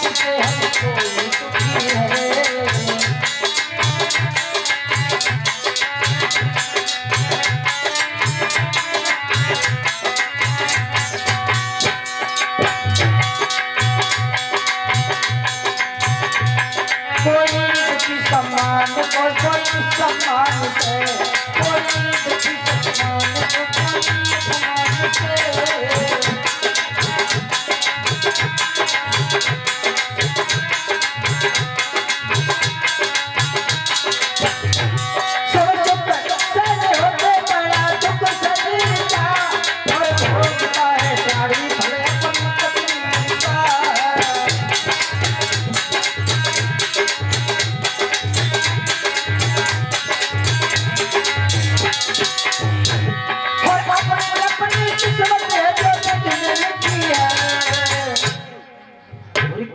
से हर कोई दुखी है। कोई दुखी सम्मान को कोई सम्मान से, कोई दुखी सम्मान को कोई सम्मान से।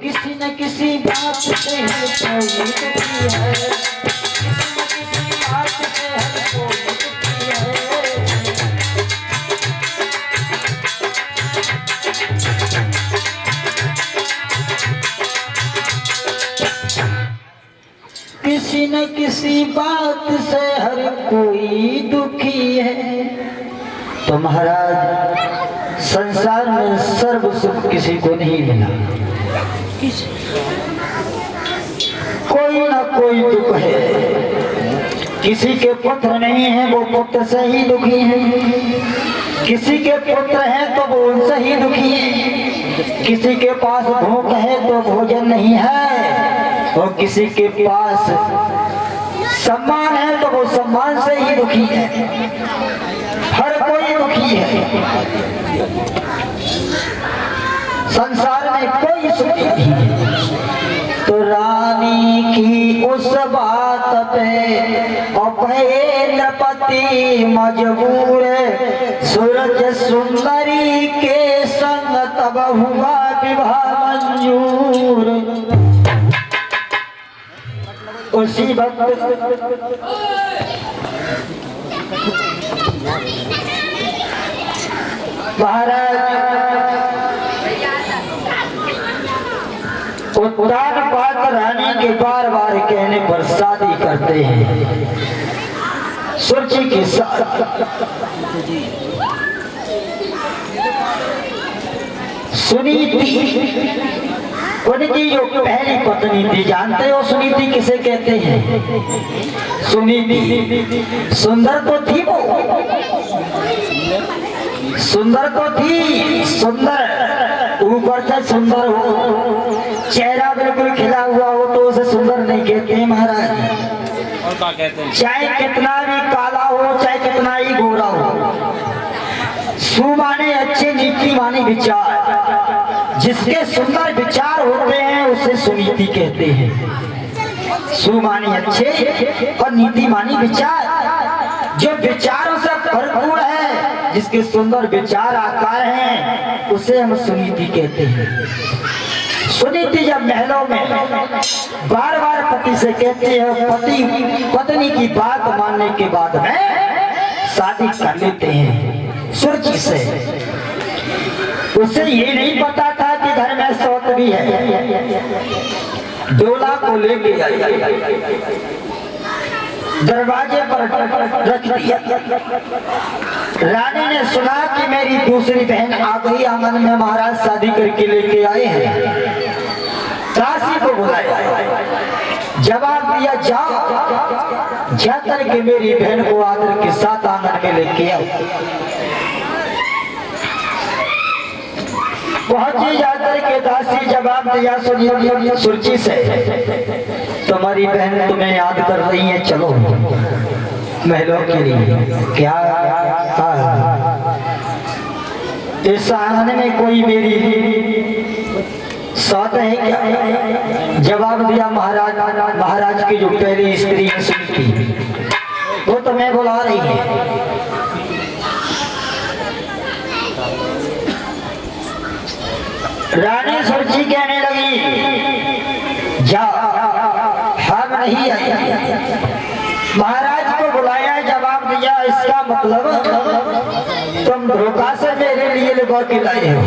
किसी न किसी बात से हर कोई दुखी है, किसी न किसी बात से हर कोई दुखी है। किसी न किसी बात से हर कोई दुखी है। तो महाराज संसार में सर्व सुख किसी को नहीं मिला, कोई ना कोई दुख है। किसी के पुत्र नहीं है वो पुत्र से ही दुखी है, किसी के पुत्र है तो वो उनसे ही दुखी है, किसी के पास भूख है तो भोजन नहीं है, और किसी के पास सम्मान है तो वो सम्मान से ही दुखी है। हर कोई दुखी है, संसार में कोई सुखी नहीं। तो रानी की उस बात पे पति मजबूर, सूरज सुंदरी के संग तब हुआ विवाह मंजूर। उसी वक्त महाराज उत्तान पात रानी के बार बार कहने पर शादी करते हैं सुरुचि के साथ। सुनीति उनकी जो पहली पत्नी थी, जानते हो सुनीति किसे कहते हैं? सुनीति सुंदर तो थी वो, सुंदर तो थी, सुंदर ऊपर से सुंदर हो, चेहरा बिल्कुल खिला हुआ हो तो उसे सुंदर नहीं कहते हैं महाराज। और क्या कहते हैं? चाहे कितना भी काला हो, चाहे कितना ही गोरा हो, सुमाने अच्छे नीति मानी विचार, जिसके सुंदर विचार होते हैं उसे सुनीति कहते हैं। सुमानी अच्छे और नीति मानी विचार, जो विचारों से भरपूर है, जिसके सुंदर विचार आकार हैं, उसे हम सुनीति कहते हैं। सुनीति जब महलों में बार बार पति से कहती है, पति पत्नी की बात मानने के बाद में शादी कर लेते हैं सुरुचि से। उसे ये नहीं पता था कि घर में सौत भी है। डोला को लेके दरवाजे पर रख दिया। रानी ने सुना कि मेरी दूसरी बहन आ गई आंगन में, महाराज शादी करके लेके आए हैं। दासी को बुलाया, जवाब दिया जाओ जा करके मेरी बहन को आदर के साथ आंगन में लेके आओ। पहुंची जाकर के दासी जवाब दिया सुरुचि से, तुम्हारी बहन तुम्हें याद कर रही है, चलो महलों के लिए। क्या इस आंगन में कोई मेरी साथ है क्या? जवाब दिया महाराज की जो पहली स्त्री सुनीति, वो तुम्हें बुला रही है। रानी सुरुचि कहने लगी, जा हम नहीं आई। महाराज को बुलाया, जवाब दिया, इसका मतलब तुम धोखा से मेरे लिए लगा के लाए हो।